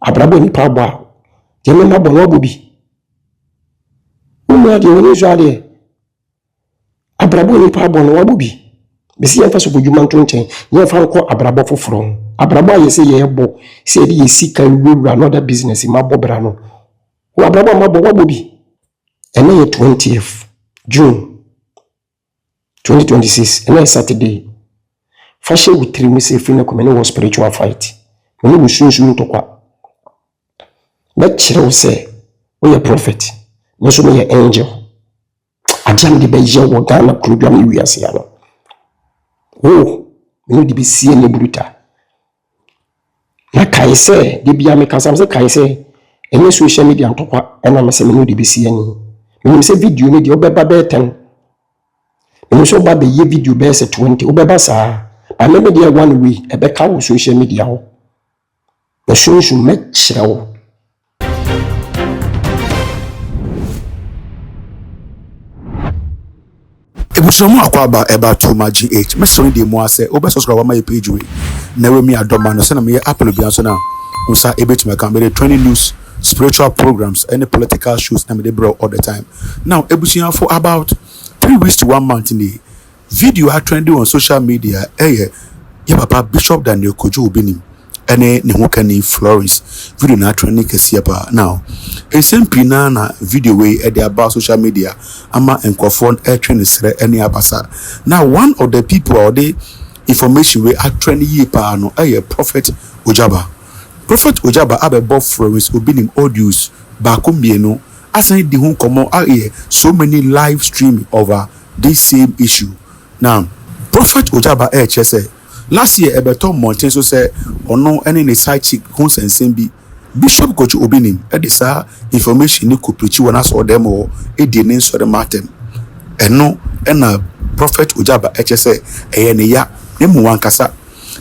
abrabo ni pa bwa je me mabon wa bobi ade woni so ade abrabo ni pa bwa no wa bobi be si yenta so bodwuma nto nchen ye fa ko abrabo foforo abrabo ayese ye bo se ade ye sika wura another business mabo bra no wo abrabo mabo wa bobi ene ye 20th June 2026 ene Saturday fashion with 3 months if na come no spiritual fight when we sunsun to kwa let chiro say we a prophet no so me angel ajam de beje wo Ghana program we ase ya no oh me de be sie ne bruta na kai say de bia me kasa say kai say ene social media to kwa ena me say me de be sie ni me say video ni de obeba be 10 me so ba be ye video be say 20 obeba sa I remember there one way a beka wo social media ho the show should make sure Ebusomu akwaba eba to ma GH me so dey mo ase obe subscribe wa my page we na we mi adoma no se na me apple bia so na unsa ebetuma kan be 20 news spiritual programs any political shows na me dey bro all the time now ebusuan for about 3 weeks to 1 month in the video are trending on social media ya papa Bishop Daniel Kojo Obini ene ne ho kan Florence video na trending kesi pa now SMP na video we e dey about social media ama enkofon trending sere ene abasa now one of the people or the information we are trending ye pa no Prophet Ojaba abebo Florence Obini audios ba ko mienu asan di ho komo so many live streaming over this same issue. Now, Prophet Ojaba say last year Ebeton Mountain so say ono any ne side chick Hons and Sembi Bishop Kojo Obini edisa information ni kuprichi wana so dem o edine so de matem eno na Prophet Ojaba say ne ya ne mu wankasa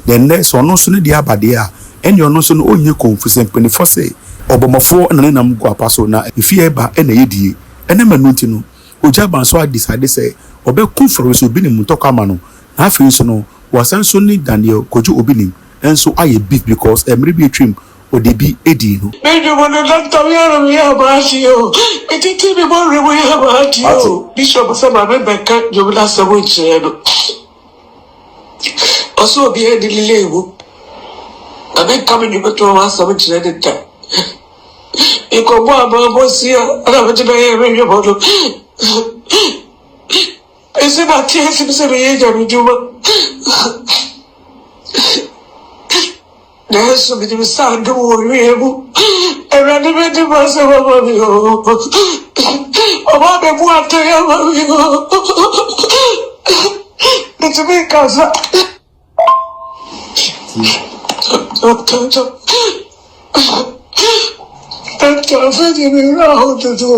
then next ono so ne dia abade a ene ono so no onye confuse mpanifo say obomofo na nam go apaso na ifie ba ene yedie ene manuti no Ojaba so decide say obe Florence Obini mutoko amano na afi so no wasan so ni Daniel Kojo Obini enso aye beef because emre bi trim odebi edi no mejo mo doctor we are ba shi o etiti bi mo re we ba ti o bishop say ma be beka jobla sabo chire no oso bi e dilile ewu abe kam ni beto wa sabo chire de ta iko bo abo si ara be be ye me bo ese ba tie se be ye ja mi juma Nesu bi di sandu oyebu era de be di ba se ba mi o ba be bu ataya ba mi o itu be casa Tanto fede mi raho tu tu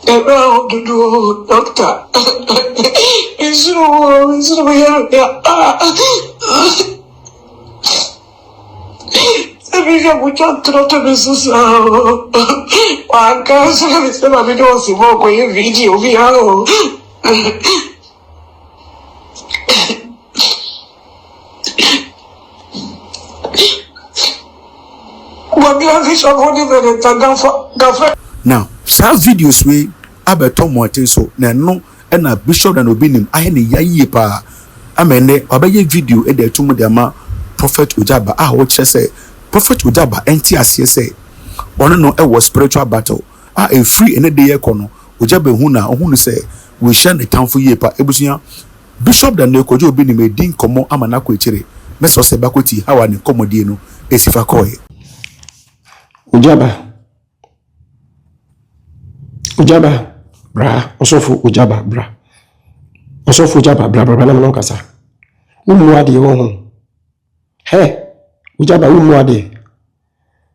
around the door, doctor. It's no yeah. Amiga, mucho trote de sus acaso me estaba viendo si vos con el video viejo. Now, some videos we abeto mountain so na no na Bishop and Obinim aye ne yayi pa amene obeye video e de tumu de ma Prophet Ojaba wo kire say Prophet Ojaba enti ase say ono no e was spiritual battle e free ene de ye kono Ojaba hu no say we share the town for ye pa ebusuya Bishop Daniel Kojo Obinim e din komo amana ko ekire meso se bakoti hawa ne komodie no esifa koye Ojaba bra osofu Ojaba bra na mno kasa umu ade wo ho he Ojaba umu ade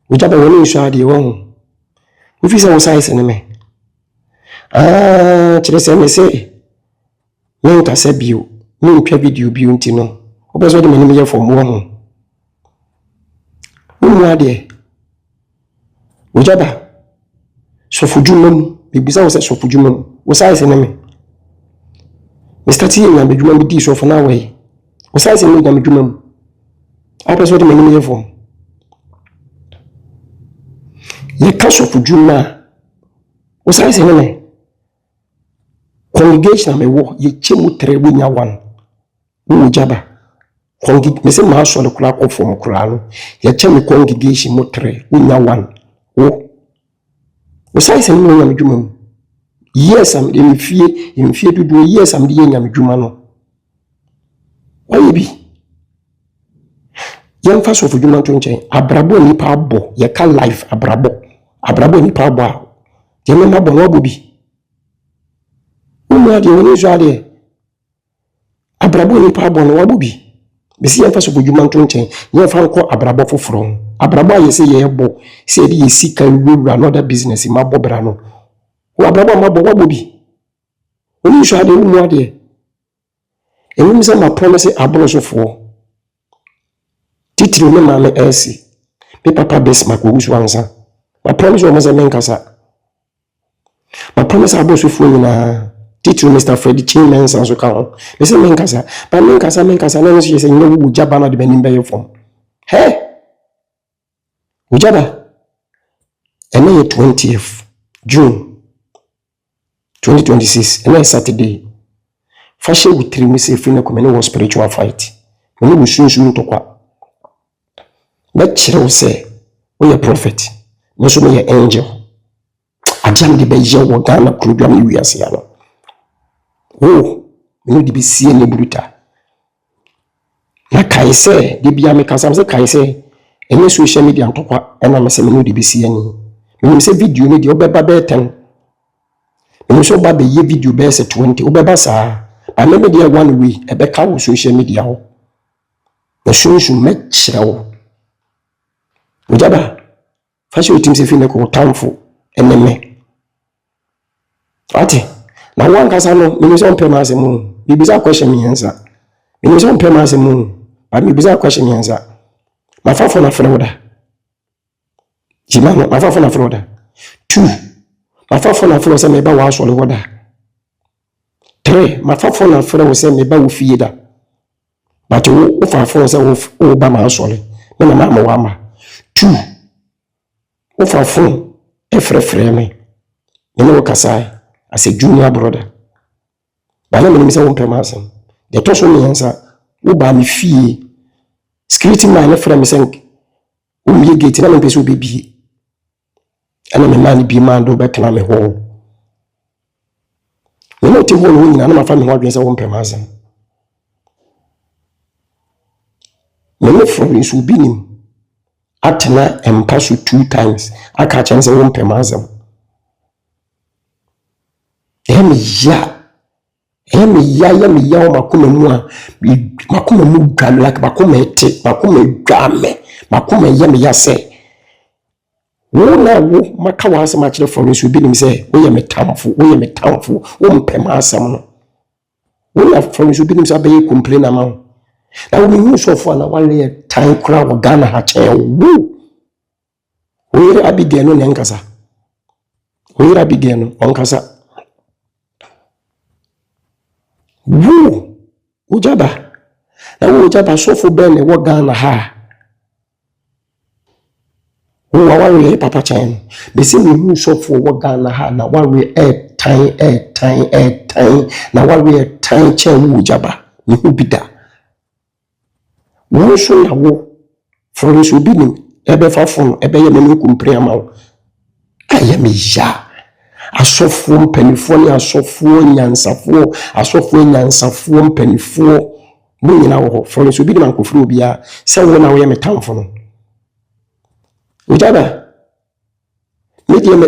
Ojaba woni nso ade wo ho ofisa wo size ne me kire se me se yen ta se bio ni ntwa video bio nti no obeso de me ye form wo ho umu ade Ojaba sofujumam bibisa wo se sofujumam wo size ne me Mr. T na me dwuma bi so for na way o sai se me na me dwuma mu a person de me ni me for ye ka so for dwuma o sai se me congregation me wo ye chemu tere we nya wan wo jaba me se ma so le kura ko fo mo kura no ye chemu congregation mo tere we nya wan wo o sai se me na me dwuma mu yes am de me fie dudu yes am de ye nya me dwuma no why be yan fa so for dwuma to nchen abrabo ni pa abo ye ka life abrabo ni pa abo a ye me mabo no obobi umu ade woni so ade abrabo ni pa abo no obobi be si yan fa so for dwuma to nchen ye fa nko abrabo foforo abrabo aye se ye ebo se de ye sika wura another business mabo bra no wo abrabo mabo obobi woni so ade umu ade enu se ma promise abro so fo titiri me mama esi me papa besma ko wusu ansa ma promise o maza menkasa ma promise abosu fu nyina titiri Mr. Freddy Chimensa so ka ho me se menkasa ba menkasa na no se nyina wu jaba na de banim be yefom he ujaba ene ye 20th June 2026 ene Saturday fashe wutiri me se fi na ko me no spiritual fight me no sunsun to kwa but chiro say we a prophet no so me angel ajam de be je wo Ghana program ni wiase ya no oh me de be sie ne bruta na kai say de bia me kasa say kai say any social media ntokwa ena me say me de be sie ni me say video ni de obeba be 10 me so ba be ye video be say 20 obeba sa ba me de one way e be ka wo social media ho na sunsun me chira wo ujaba fashi utim se fine ko tamfo eneme ati na wanka sa no me so mpema asemu bibisa question me answer me so mpema asemu ba me bibisa question me answer mafafo na froda jimano mafafo na froda 2 mafafo na froda se me ba wa so le woda 3 mafafo na froda se me ba wo fie da but wo fafo se wo ba ma so le me na ma wa ma 2 ofa phone efrefre me no kasa as a junior brother ba na me say won pema asem de to so me yansa wo ba me fie security man efre me senk wo me gate na me pese obebi ana me man bi man do betena me ho me no ti ho no nyina na ma fa me ho adwen say won pema asem me no from isu binim atena empasu 2 times aka chance won pemazem emi ya makoma mu a makoma mu galo like makoma ete makoma dwame makoma yeme ya se wo na wo maka wa asem akire for nsu bi nim se wo ye metamfo wo mpemazem no wo na for nsu bi nim se abaye complain ama na wo mi so for na wale time kra wo Ghana ha che wo Wira abigeno nenkasa. Wira abigeno onkasa. Ujaba. Na ujaba sofu bene wo Ghana ha. Wawari papa chen. Besi mi sofu wo Ghana ha na wari time na wari time chen ujaba. Ni hubida. Wo so na wo Florence Obini ebe fafon ebe ye me kumpre ama aye me ya asofo mpanifo ni asofo nyansafo mpanifo mo nyina wo Florence Obini man kofuru obia se wo na wo ye metamfo no ujaba me gina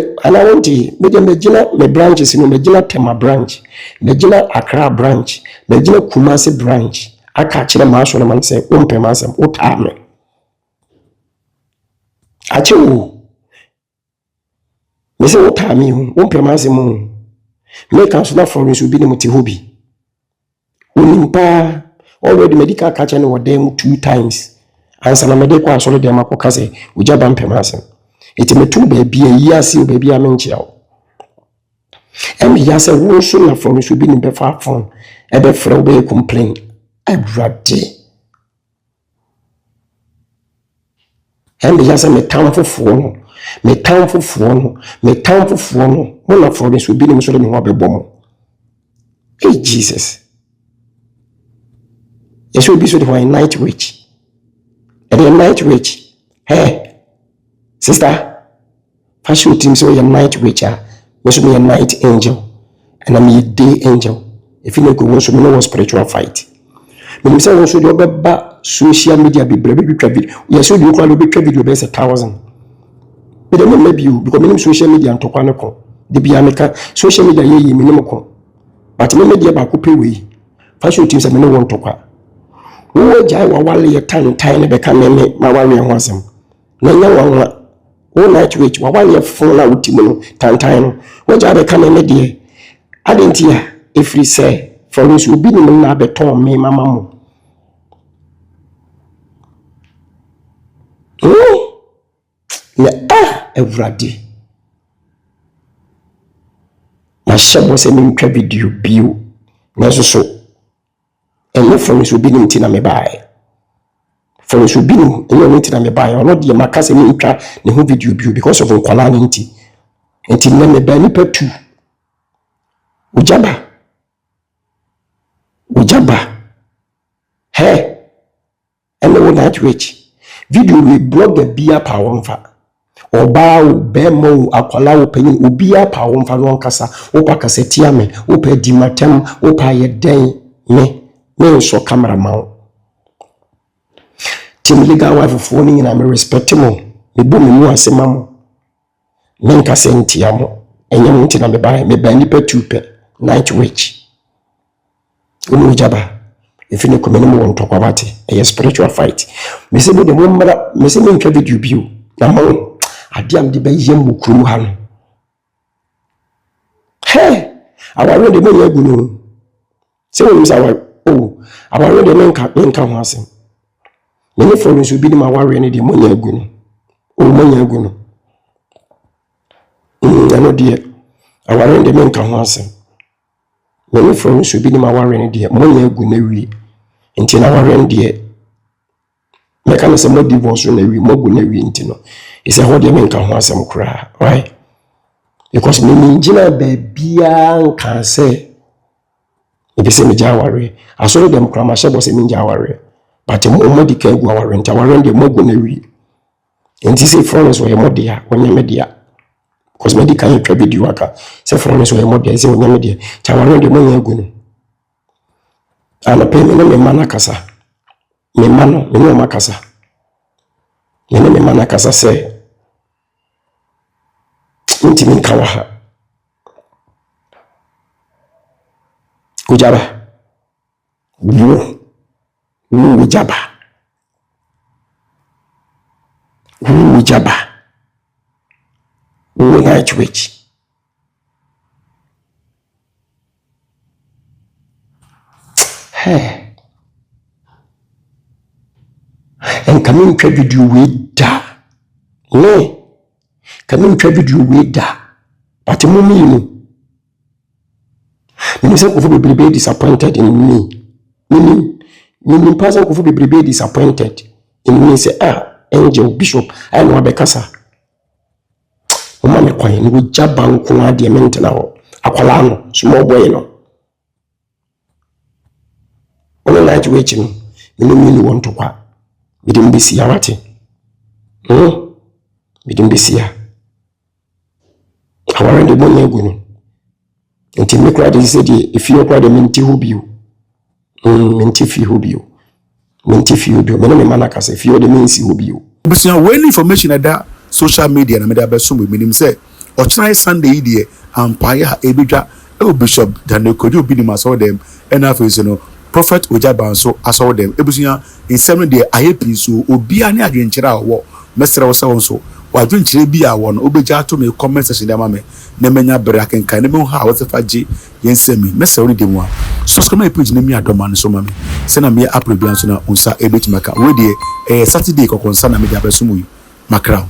me branches no me gina Tema branch me gina Accra branch me gina Kumasi branch aka kire ma so no man se o mpema asem o taame achewu me se o taame o mpema asem me kan so na Florence Obini muti hobi onimpa already medical catch no dem 2 times ansa na medical asole dem akoka se ujaba mpema asem eti metu ba bia yi ase ba bia menchia And me just say, who soon from should be in the far phone, ever for a complain. I brady. And me just say, me town for phone, me town for phone, me town for phone. One of them should be in the Mobile Bomb. Hey, Jesus. It should be so for a night witch. And a night witch. Hey, sister, fashion team so a night witcher. Was me a night angel. And I'm a day angel. If you know go so me no spiritual fight. Me say we should be social media be video. We should do call be video be 1,000. But then maybe you because me social media and talk no ko. De bia meka social media ye me no ko. But me media ba ko pay we. Fashion team say me no want to kwa. Wo jai wa wale ye tan be ka me ma wale ho asem. Na nya wa wo night witch wa wale fun na wuti mu tan no. Wo jai be ka me de adentia if we say for us will be na beton me mama mo. Everybody. My shabo se me twa video bio. Na so. And no for us will be ntina me buy. For us will be no ntina me buy. Or not the makase me twa ne ho video bio because of nkwala nti. Nti na me ba ni patu. Ujaba. Hey. And no night witch. Video we blog the beer power mfa. Oba o bemo akwala o panyin obi apa wo mfa no nkasa wo pa kaseti ame wo pa di matem wo pa ye den me so camera ma wo tim legal wife fo ni na me respect mo me bo me mu asema mo me nkasa ntia mo enye mo nti na me ba ni pa tupe night witch wo jaba if you come no won talk about it a spiritual fight me say bo de mo mara me say me ntwa video bio na mo adiam de bayem bukuru ha no he awaro de me yagu no se won say awaro de me nka ho asem me ne for so bi ni ma ware ne de mo yagu no mo yagu no no de awaro de me nka ho asem me ne for so bi ni ma ware ne de mo yagu na wi enti na ware ne de me kan say mo divorce na wi mo gu na wi enti no is a hold them can have some cry, right? Because me jina bebia can say if you say me jaware, I saw them cry my shabo say me jaware, but mo di ka gu aware nta aware de mo gu na wi. Enti say friends wo ye mo dia, wonya me dia. Because me di kan twa bi di waka. Say friends wo ye mo dia, say wonya me dia. Ta aware de mo nya gu no. Ana pe me no me mana kasa. Me mano, me no makasa. Me mana kasa say inti min kawaha ujaba night witch hey and coming to video with da no coming to video with da but mommy you say ko be disappointed in me person ko be disappointed in me say angel bishop I know abekasa o ma me kwan ni wo jaba nko ade mentena ho akwala no small boy no on night witch no me want to kwa me dem be sia wate me dem be sia aware de bonya gu no enti me kra de se de if you kra de menti hobio menti fi hobio me no me manaka se fi o de mensi hobio busia when information that social media na me da beso me nim say o china Sunday die ampaya ha ebedwa e bishop Daniel Kojo bi ni maso dem and after no prophet Ojaba so aso dem ebusia in 7 day ayepi so obi ani adwenkyere awo mesere wo se won so wadwenkyere bi a won obeja to me comment section dem ame na menya bere akenkan ne me ha wo se faje yensemi mesere wo dem a subscribe my page na mi adoma no so mame se na me upload bi anso na unsa ebetimaka we dey Saturday kokonsa na me da beso mu makra